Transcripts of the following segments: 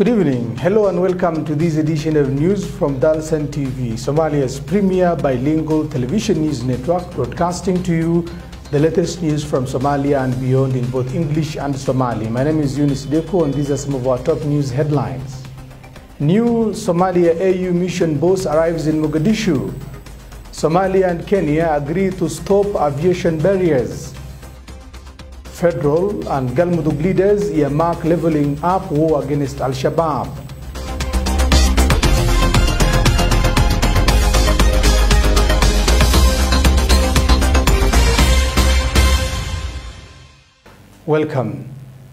Good evening. Hello and welcome to this edition of news from Dalsan TV, Somalia's premier bilingual television news network, broadcasting to you the latest news from Somalia and beyond in both English and Somali. My name is Yunus Deko and these are some of our top news headlines. New Somalia AU mission boss arrives in Mogadishu. Somalia and Kenya agree to stop aviation barriers. Federal and Galmudug leaders earmark leveling up war against Al-Shabaab. Welcome.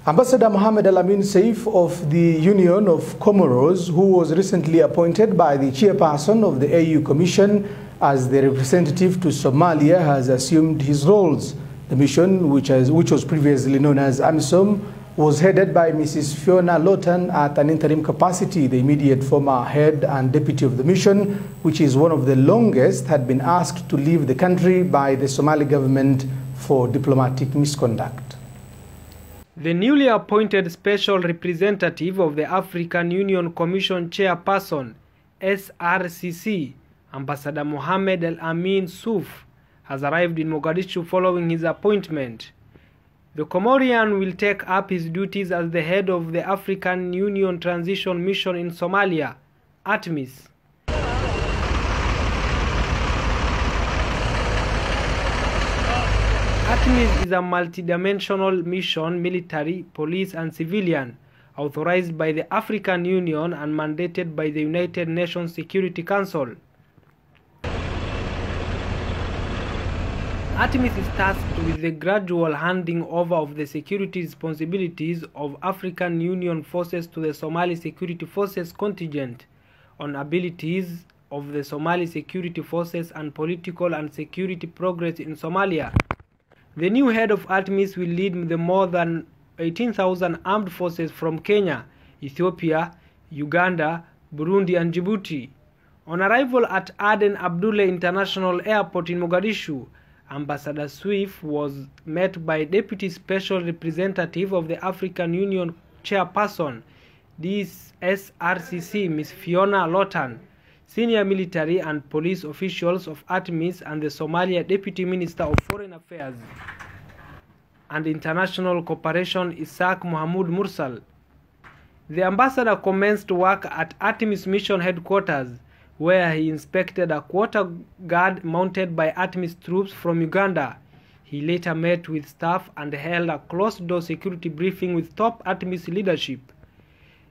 Ambassador Mohammed Al-Amin Saif of the Union of Comoros, who was recently appointed by the chairperson of the AU Commission as the representative to Somalia, has assumed his roles. The mission, which was previously known as AMISOM, was headed by Mrs. Fiona Lawton at an interim capacity. The immediate former head and deputy of the mission, which is one of the longest, had been asked to leave the country by the Somali government for diplomatic misconduct. The newly appointed special representative of the African Union Commission chairperson, SRCC, Ambassador Mohammed Al-Amin Saif, has arrived in Mogadishu following his appointment. The Comorian will take up his duties as the head of the African Union Transition Mission in Somalia, ATMIS. ATMIS is a multidimensional mission, military, police and civilian, authorized by the African Union and mandated by the United Nations Security Council. ATMIS is tasked with the gradual handing over of the security responsibilities of African Union forces to the Somali Security Forces contingent on abilities of the Somali Security Forces and political and security progress in Somalia. The new head of ATMIS will lead the more than 18,000 armed forces from Kenya, Ethiopia, Uganda, Burundi and Djibouti. On arrival at Aden Abdullah International Airport in Mogadishu, Ambassador Saif was met by Deputy Special Representative of the African Union Chairperson, SRCC, Ms. Fiona Lawton, senior military and police officials of ATMIS, and the Somalia Deputy Minister of Foreign Affairs and International Cooperation, Isaac Mohamud Mursal. The ambassador commenced work at ATMIS mission headquarters, where he inspected a quarter guard mounted by ATMIS troops from Uganda. He later met with staff and held a closed-door security briefing with top ATMIS leadership.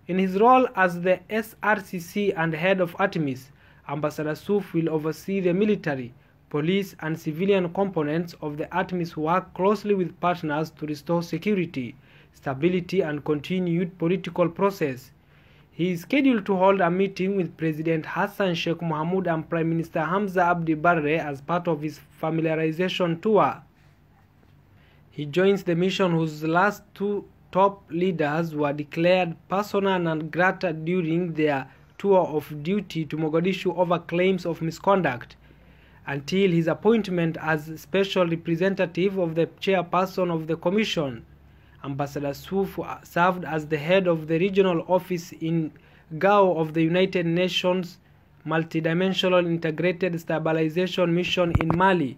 In his role as the SRCC and head of ATMIS, Ambassador Saif will oversee the military, police and civilian components of the ATMIS work closely with partners to restore security, stability and continued political process. He is scheduled to hold a meeting with President Hassan Sheikh Mohamud and Prime Minister Hamza Abdi Barre as part of his familiarization tour. He joins the mission whose last two top leaders were declared persona non grata during their tour of duty to Mogadishu over claims of misconduct. Until his appointment as special representative of the chairperson of the commission, Ambassador Saif served as the head of the regional office in Gao of the United Nations Multidimensional Integrated Stabilization Mission in Mali.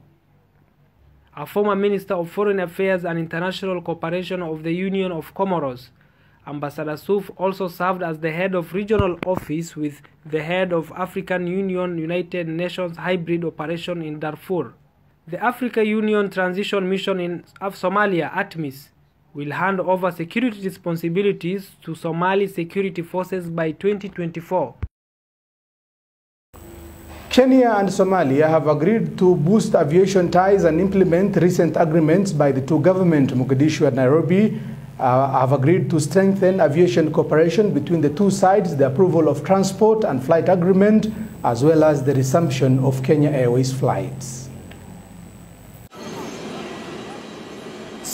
A former Minister of Foreign Affairs and International Cooperation of the Union of Comoros, Ambassador Saif also served as the head of regional office with the head of African Union United Nations Hybrid Operation in Darfur. The African Union Transition Mission in Somalia, ATMIS, will hand over security responsibilities to Somali security forces by 2024. Kenya and Somalia have agreed to boost aviation ties and implement recent agreements by the two governments. Mogadishu and Nairobi have agreed to strengthen aviation cooperation between the two sides, the approval of transport and flight agreement, as well as the resumption of Kenya Airways flights.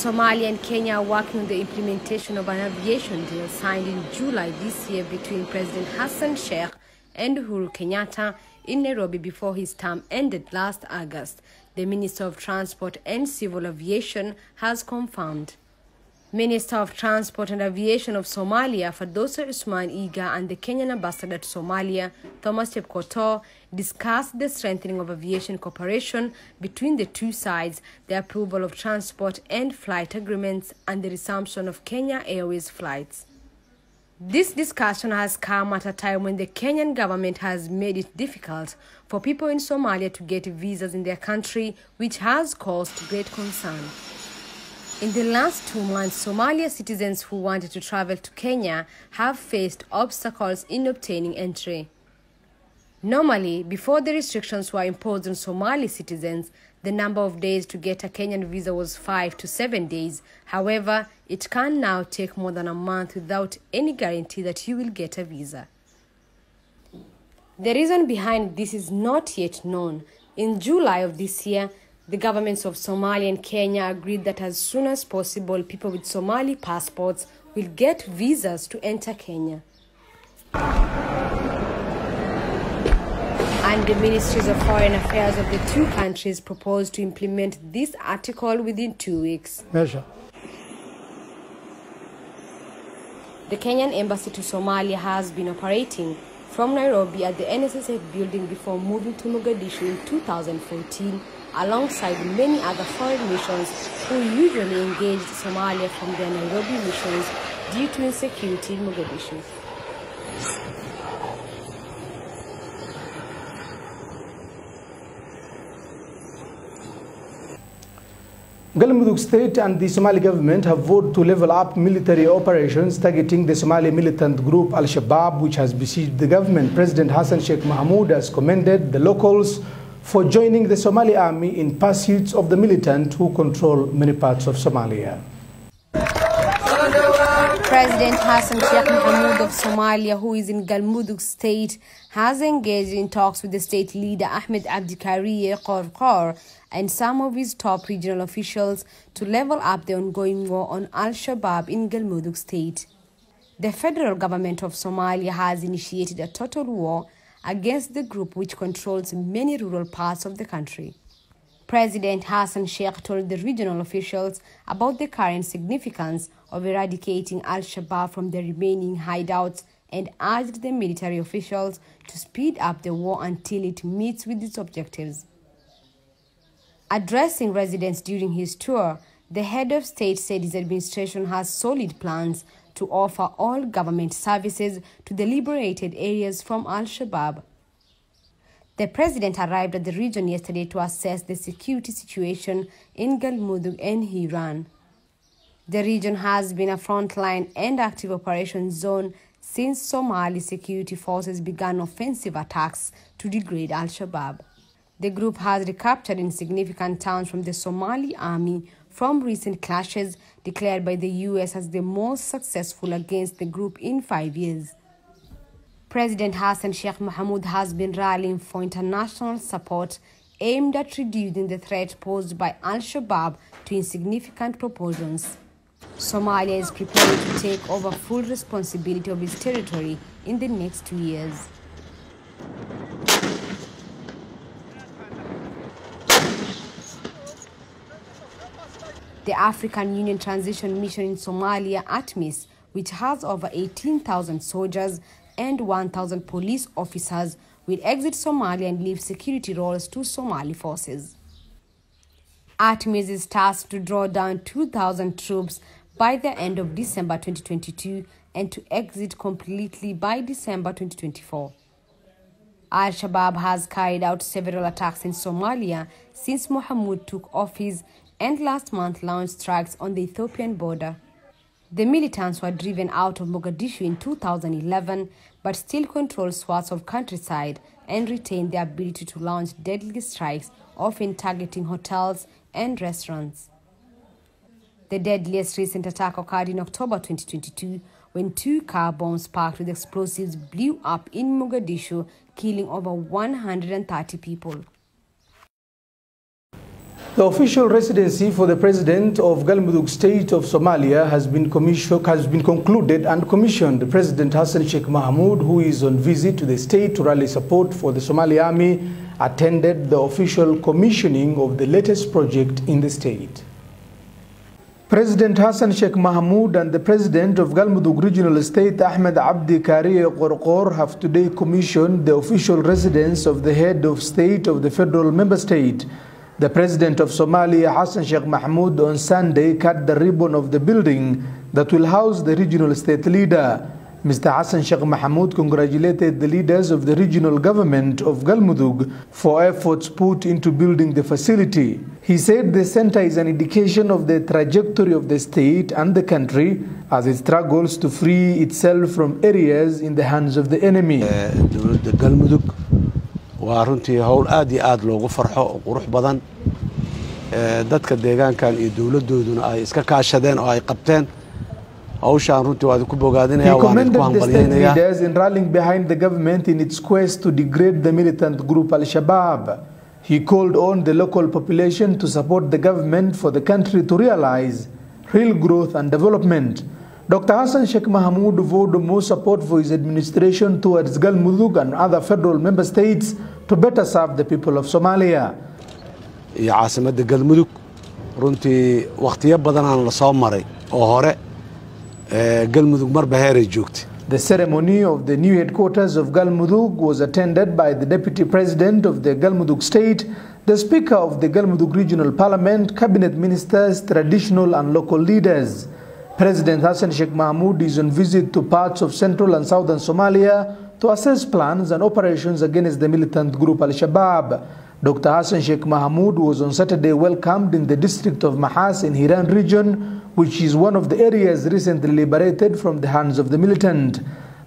Somalia and Kenya are working on the implementation of an aviation deal signed in July this year between President Hassan Sheikh and Uhuru Kenyatta in Nairobi before his term ended last August. The Minister of Transport and Civil Aviation has confirmed. Minister of Transport and Aviation of Somalia, Fadosa Usman Iga, and the Kenyan ambassador to Somalia, Thomas Chepkotor, discussed the strengthening of aviation cooperation between the two sides, the approval of transport and flight agreements, and the resumption of Kenya Airways flights. This discussion has come at a time when the Kenyan government has made it difficult for people in Somalia to get visas in their country, which has caused great concern. In the last 2 months, Somalia citizens who wanted to travel to Kenya have faced obstacles in obtaining entry. Normally, before the restrictions were imposed on Somali citizens, the number of days to get a Kenyan visa was 5 to 7 days. However, it can now take more than a month without any guarantee that you will get a visa. The reason behind this is not yet known. In July of this year, the governments of Somalia and Kenya agreed that as soon as possible, people with Somali passports will get visas to enter Kenya. And the Ministries of Foreign Affairs of the two countries proposed to implement this article within 2 weeks. Measure. The Kenyan embassy to Somalia has been operating from Nairobi at the NSSF building before moving to Mogadishu in 2014, alongside many other foreign missions who usually engaged Somalia from their Nairobi missions due to insecurity in Mogadishu. Galmudug State and the Somali government have voted to level up military operations targeting the Somali militant group Al-Shabaab, which has besieged the government. President Hassan Sheikh Mohamud has commended the locals for joining the Somali army in pursuit of the militant who control many parts of Somalia. President Hassan Sheikh Mohamud of Somalia, who is in Galmudug State, has engaged in talks with the state leader Ahmed Abdikariye Qorqor and some of his top regional officials to level up the ongoing war on Al-Shabaab in Galmudug State. The federal government of Somalia has initiated a total war against the group which controls many rural parts of the country. President Hassan Sheikh told the regional officials about the current significance of eradicating Al-Shabaab from the remaining hideouts and urged the military officials to speed up the war until it meets with its objectives. Addressing residents during his tour, the head of state said his administration has solid plans to offer all government services to the liberated areas from Al-Shabaab. The president arrived at the region yesterday to assess the security situation in Galmudug and Hiran. The region has been a frontline and active operations zone since Somali security forces began offensive attacks to degrade Al-Shabaab. The group has recaptured insignificant towns from the Somali army from recent clashes declared by the US as the most successful against the group in 5 years. President Hassan Sheikh Mohamud has been rallying for international support aimed at reducing the threat posed by Al-Shabaab to insignificant proportions. Somalia is preparing to take over full responsibility of its territory in the next 2 years. The African Union Transition Mission in Somalia, ATMIS, which has over 18,000 soldiers and 1,000 police officers, will exit Somalia and leave security roles to Somali forces. ATMIS is tasked to draw down 2,000 troops by the end of December 2022 and to exit completely by December 2024. Al-Shabaab has carried out several attacks in Somalia since Mohamud took office and last month launched strikes on the Ethiopian border. The militants were driven out of Mogadishu in 2011 but still control swaths of countryside and retain the ability to launch deadly strikes, often targeting hotels and restaurants. The deadliest recent attack occurred in October 2022 when 2 car bombs packed with explosives blew up in Mogadishu, killing over 130 people. The official residency for the president of Galmudug State of Somalia has been concluded and commissioned. President Hassan Sheikh Mohamud, who is on visit to the state to rally support for the Somali army, attended the official commissioning of the latest project in the state. President Hassan Sheikh Mahmoud and the President of Galmudug Regional State Ahmed Abdi Kariye Qorqor have today commissioned the official residence of the head of state of the federal member state. The President of Somalia Hassan Sheikh Mahmoud on Sunday cut the ribbon of the building that will house the regional state leader. Mr. Hassan Sheikh Mahmoud congratulated the leaders of the regional government of Galmudug for efforts put into building the facility. He said the center is an indication of the trajectory of the state and the country as it struggles to free itself from areas in the hands of the enemy. dowladda Galmudug waa runtii hawl aad iyo aad loogu farxo oo qurux badan dadka deegaankan iyo dowladooduna ay iska kaashadeen oo ay qabteen. He commended the state leaders in rallying behind the government in its quest to degrade the militant group Al-Shabaab. He called on the local population to support the government for the country to realize real growth and development. Dr. Hassan Sheikh Mahmoud vowed more support for his administration towards Galmudug and other federal member states to better serve the people of Somalia. The ceremony of the new headquarters of Galmudug was attended by the Deputy President of the Galmudug State, the Speaker of the Galmudug Regional Parliament, Cabinet Ministers, traditional and local leaders. President Hassan Sheikh Mahmoud is on visit to parts of central and southern Somalia to assess plans and operations against the militant group Al-Shabaab. Dr. Hassan Sheikh Mahmoud was on Saturday welcomed in the district of Mahas in Hiran region, which is one of the areas recently liberated from the hands of the militant.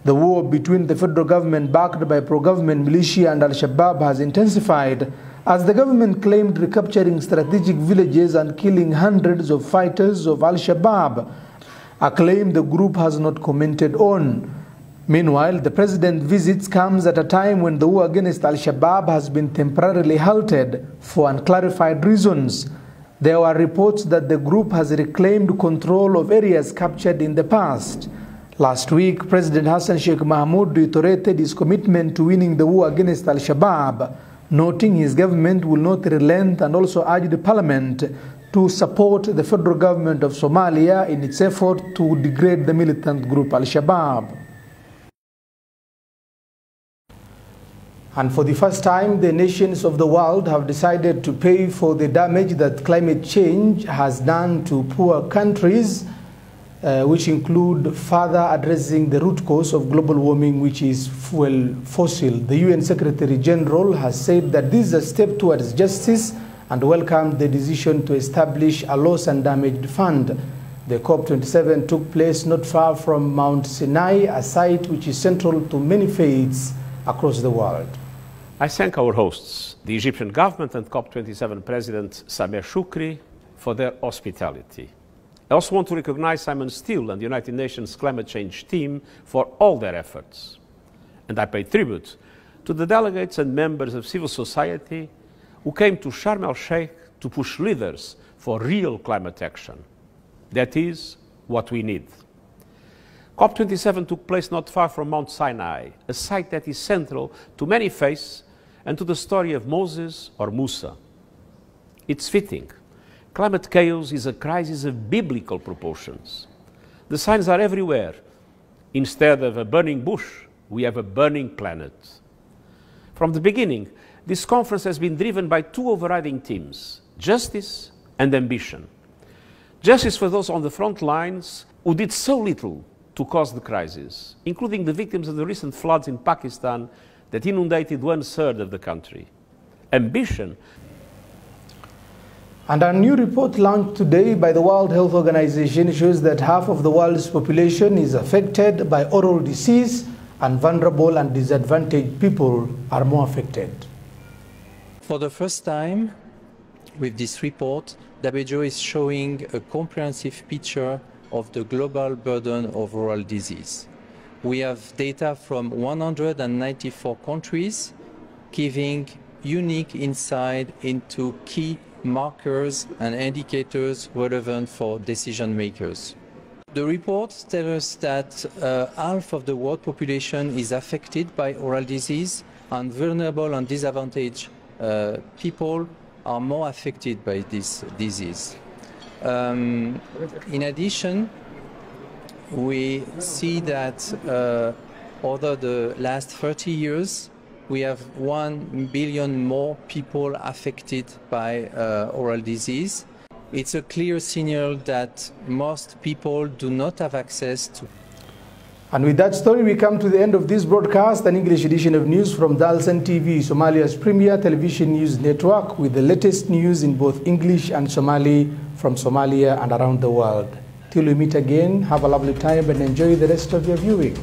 The war between the federal government backed by pro-government militia and Al-Shabaab has intensified as the government claimed recapturing strategic villages and killing hundreds of fighters of Al-Shabaab, a claim the group has not commented on. Meanwhile, the president's visit comes at a time when the war against Al-Shabaab has been temporarily halted for unclarified reasons. There were reports that the group has reclaimed control of areas captured in the past. Last week, President Hassan Sheikh Mahmoud reiterated his commitment to winning the war against Al-Shabaab, noting his government will not relent and also urged the parliament to support the federal government of Somalia in its effort to degrade the militant group Al-Shabaab. And for the first time, the nations of the world have decided to pay for the damage that climate change has done to poor countries, which include further addressing the root cause of global warming, which is fuel fossil. The UN Secretary General has said that this is a step towards justice and welcomed the decision to establish a loss and damage fund. The COP27 took place not far from Mount Sinai, a site which is central to many faiths across the world. I thank our hosts, the Egyptian government and COP27 President Sameh Shoukry, for their hospitality. I also want to recognize Simon Steele and the United Nations climate change team for all their efforts. And I pay tribute to the delegates and members of civil society who came to Sharm el-Sheikh to push leaders for real climate action. That is what we need. COP27 took place not far from Mount Sinai, a site that is central to many faiths and to the story of Moses or Musa. It's fitting. Climate chaos is a crisis of biblical proportions. The signs are everywhere. Instead of a burning bush, we have a burning planet. From the beginning, this conference has been driven by two overriding themes: justice and ambition. Justice for those on the front lines who did so little to cause the crisis, including the victims of the recent floods in Pakistan that inundated 1/3 of the country. Ambition. And a new report launched today by the World Health Organization shows that half of the world's population is affected by oral disease, and vulnerable and disadvantaged people are more affected. For the first time, with this report, WHO is showing a comprehensive picture of the global burden of oral disease. We have data from 194 countries, giving unique insight into key markers and indicators relevant for decision makers. The report tells us that half of the world population is affected by oral disease, and vulnerable and disadvantaged people are more affected by this disease. In addition, we see that over the last 30 years, we have 1 billion more people affected by oral disease. It's a clear signal that most people do not have access to. And with that story, we come to the end of this broadcast, an English edition of news from Dalsan TV, Somalia's premier television news network, with the latest news in both English and Somali from Somalia and around the world. Till we meet again, have a lovely time and enjoy the rest of your viewing.